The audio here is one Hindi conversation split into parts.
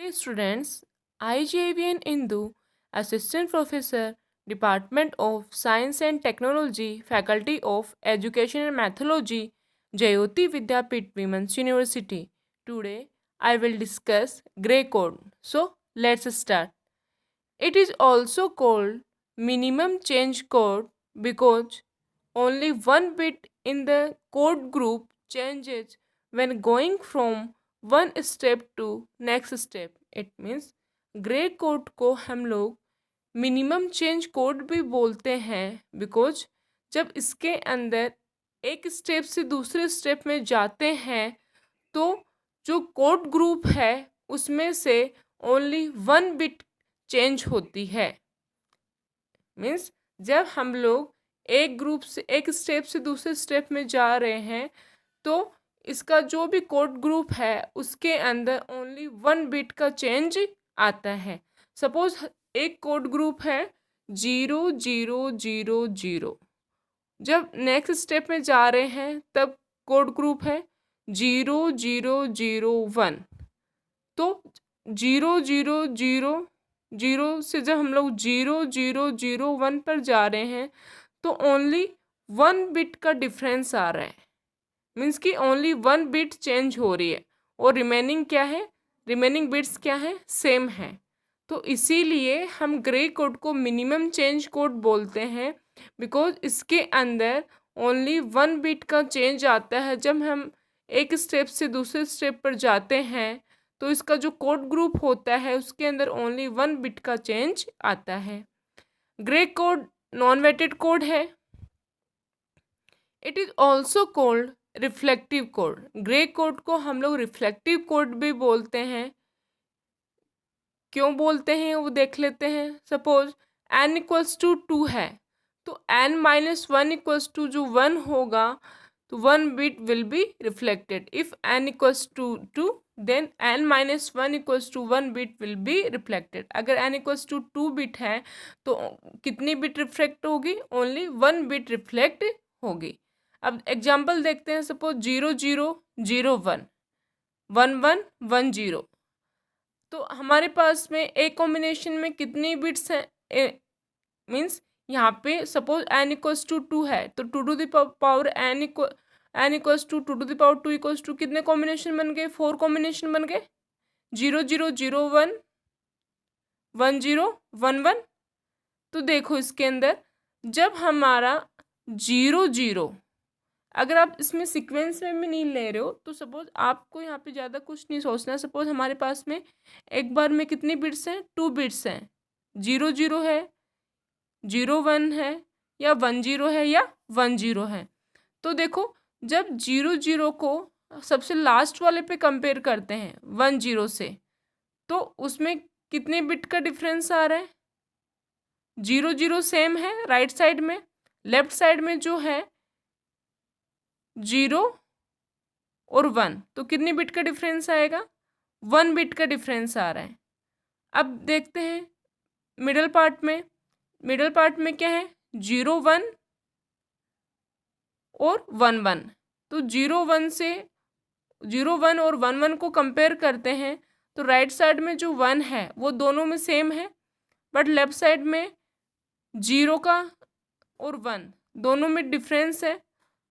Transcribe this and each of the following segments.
Hey students, I JVN Indu, Assistant Professor, Department of Science and Technology, Faculty of Education and Methodology, Jayoti Vidyapeeth Women's University. Today I will discuss Gray Code. So let's start. It is also called minimum change code because only one bit in the code group changes when going from one step to next step. It means grey code को हम लोग मिनिमम चेंज कोड भी बोलते हैं बिकॉज जब इसके अंदर एक स्टेप से दूसरे स्टेप में जाते हैं तो जो कोड ग्रुप है उसमें से ओनली वन बिट चेंज होती है। मीन्स जब हम लोग एक ग्रुप से एक स्टेप से दूसरे स्टेप में जा रहे हैं तो इसका जो भी कोड ग्रुप है उसके अंदर ओनली वन बिट का चेंज आता है। सपोज एक कोड ग्रुप है 0000, जब नेक्स्ट स्टेप में जा रहे हैं तब कोड ग्रुप है 0001। तो 0000 से जब हम लोग 0001 पर जा रहे हैं तो ओनली वन बिट का डिफरेंस आ रहा है। मीन्स कि ओनली वन बिट चेंज हो रही है और रिमेनिंग क्या है, रिमेनिंग बिट्स क्या है, सेम है। तो इसीलिए हम ग्रे कोड को मिनिमम चेंज कोड बोलते हैं बिकॉज इसके अंदर ओनली वन बिट का चेंज आता है। जब हम एक स्टेप से दूसरे स्टेप पर जाते हैं तो इसका जो कोड ग्रुप होता है उसके अंदर ओनली वन बिट का चेंज आता है। Gray code non weighted code है। It is also called reflective code. Gray code को हम लोग रिफ्लेक्टिव कोड भी बोलते हैं। क्यों बोलते हैं वो देख लेते हैं। सपोज n इक्वल्स टू 2 है तो n माइनस 1 इक्वल्स टू जो 1 होगा तो 1 bit will be reflected. If n equals to 2 then n minus 1 equals to 1 bit will be reflected. अगर n इक्वल्स टू 2 बिट है तो कितनी बिट रिफ्लेक्ट होगी, ओनली 1 बिट रिफ्लेक्ट होगी। अब एग्जाम्पल देखते हैं। सपोज 0001 1110, तो हमारे पास में एक कॉम्बिनेशन में कितनी बिट्स हैं। मीन्स यहाँ पे सपोज n इक्वल्स टू 2 है तो 2 to the power n equals to 2 to the power 2 equals to कितने कॉम्बिनेशन बन गए, 4 कॉम्बिनेशन बन गए। 0001 1011। तो देखो इसके अंदर जब हमारा 00, अगर आप इसमें सीक्वेंस में भी नहीं ले रहे हो तो सपोज आपको यहाँ पे ज़्यादा कुछ नहीं सोचना। सपोज हमारे पास में एक बार में कितनी बिट्स हैं, 2 बिट्स हैं। 00 है, 01 है या 10 है या 10 है। तो देखो जब 00 को सबसे लास्ट वाले पे कंपेयर करते हैं 10 से तो उसमें कितने बिट का डिफरेंस आ रहा है। 00 सेम है राइट साइड में, लेफ्ट साइड में जो है 0 और 1 तो कितनी बिट का डिफरेंस आएगा, 1 बिट का डिफरेंस आ रहा है। अब देखते हैं मिडल पार्ट में। मिडल पार्ट में क्या है, 01 और 11। तो 01 से 01 और 11 को कंपेयर करते हैं तो राइट साइड में जो 1 है वो दोनों में सेम है, बट लेफ्ट साइड में 0 का और 1 दोनों में डिफरेंस है।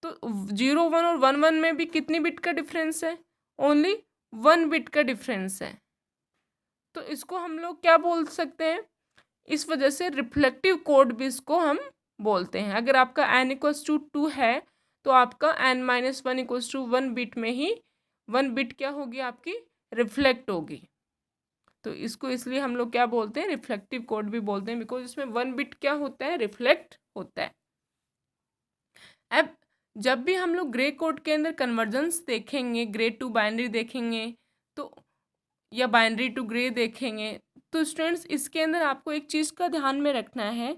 तो 01 और 11 में भी कितनी बिट का डिफरेंस है, ओनली 1 बिट का डिफरेंस है। तो इसको हम लोग क्या बोल सकते हैं, इस वजह से रिफ्लेक्टिव कोड भी इसको हम बोलते हैं। अगर आपका n इक्वल्स टू 2 है तो आपका n minus 1 equals to 1 bit में ही 1 बिट क्या होगी, आपकी रिफ्लेक्ट होगी। तो इसको इसलिए हम लोग क्या बोलते हैं, रिफ्लेक्टिव कोड भी बोलते हैं बिकॉज इसमें 1 बिट क्या होता है, रिफ्लेक्ट होता है। अब जब भी हम लोग ग्रे कोड के अंदर कन्वर्जन्स देखेंगे, ग्रे टू बाइनरी देखेंगे तो या बाइनरी टू ग्रे देखेंगे तो स्टूडेंट्स इसके अंदर आपको एक चीज़ का ध्यान में रखना है,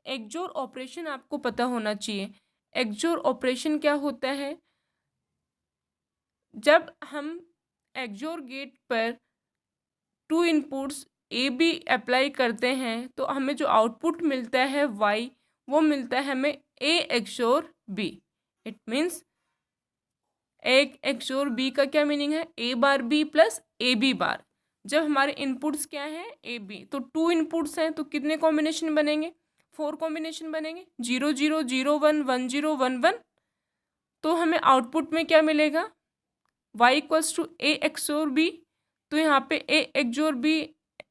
एक्सओर ऑपरेशन आपको पता होना चाहिए। एक्सओर ऑपरेशन क्या होता है, जब हम एक्सओर गेट पर 2 इनपुट्स ए बी अप्लाई करते हैं तो हमें जो आउटपुट मिलता है वाई, वो मिलता है हमें a xor b. It means एक एक्सओर बी का क्या मीनिंग है, a bar b plus a b bar. जब हमारे इनपुट्स क्या हैं, ए बी, तो 2 इनपुट्स हैं तो कितने कॉम्बिनेशन बनेंगे, 4 कॉम्बिनेशन बनेंगे, 0 0 0 1 1 0 1 1। तो हमें आउटपुट में क्या मिलेगा, y equals to a एक्सोर b. तो यहाँ पे ए एक्सोर बी,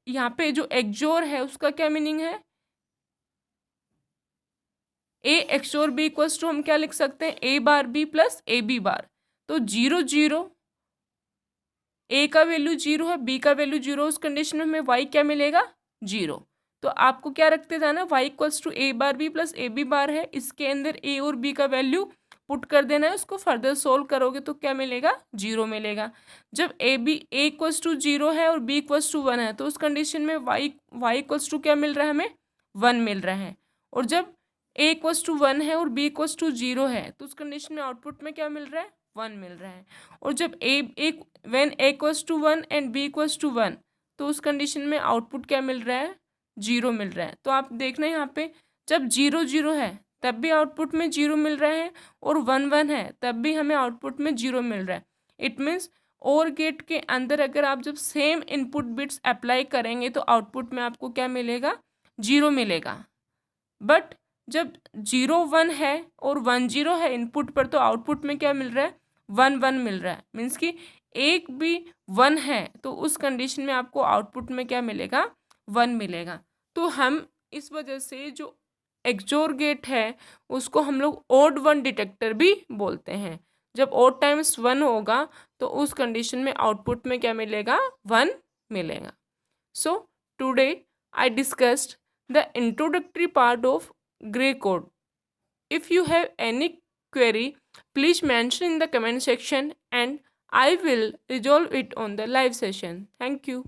यहाँ पे जो एक्सोर है उसका क्या मीनिंग है, ए एक्सोर बी इक्वल्स टू हम क्या लिख सकते हैं, a bar b plus a b bar. तो 0 0, ए का वैल्यू 0 है, बी का वैल्यू 0, उस कंडीशन में हमें y क्या मिलेगा, 0। तो आपको क्या रखते जाना, y equals to a bar b plus a b bar है, इसके अंदर ए और बी का वैल्यू पुट कर देना है, उसको फर्दर सोल्व करोगे तो क्या मिलेगा, 0 मिलेगा। जब ए इक्वल्स टू 0 है और बी इक्वल्स टू 1 है तो उस कंडीशन में y इक्वल्स टू क्या मिल रहा है, हमें 1 मिल रहा है। और जब ए इक्वल्स टू 1 है और बी इक्वल्स टू 0 है तो उस कंडीशन में आउटपुट में क्या मिल रहा है, 1 मिल रहा है। और जब when a equals to 1 and b equals to 1 तो उस कंडीशन में आउटपुट क्या मिल रहा है, 0 मिल रहा है। तो आप देखना यहाँ पे जब 0 0 है तब भी आउटपुट में 0 मिल रहा है, और 1 1 है तब भी हमें आउटपुट में 0 मिल रहा है। इट मीन्स और गेट के अंदर अगर आप जब सेम इनपुट बिट्स अप्लाई करेंगे तो आउटपुट में आपको क्या मिलेगा, 0 मिलेगा। बट जब 0 1 है और 1 0 है इनपुट पर तो आउटपुट में क्या मिल रहा है, 1 1 मिल रहा है। मीन्स कि एक भी 1 है तो उस कंडीशन में आपको आउटपुट में क्या मिलेगा, 1 मिलेगा। तो हम इस वजह से जो एक्सोर गेट है उसको हम लोग ओड 1 डिटेक्टर भी बोलते हैं। जब ओड टाइम्स 1 होगा तो उस कंडीशन में आउटपुट में क्या मिलेगा, 1 मिलेगा। So, today I discussed the introductory part of Gray code. If you have any query, please mention in the comment section and I will resolve it on the live session. Thank you.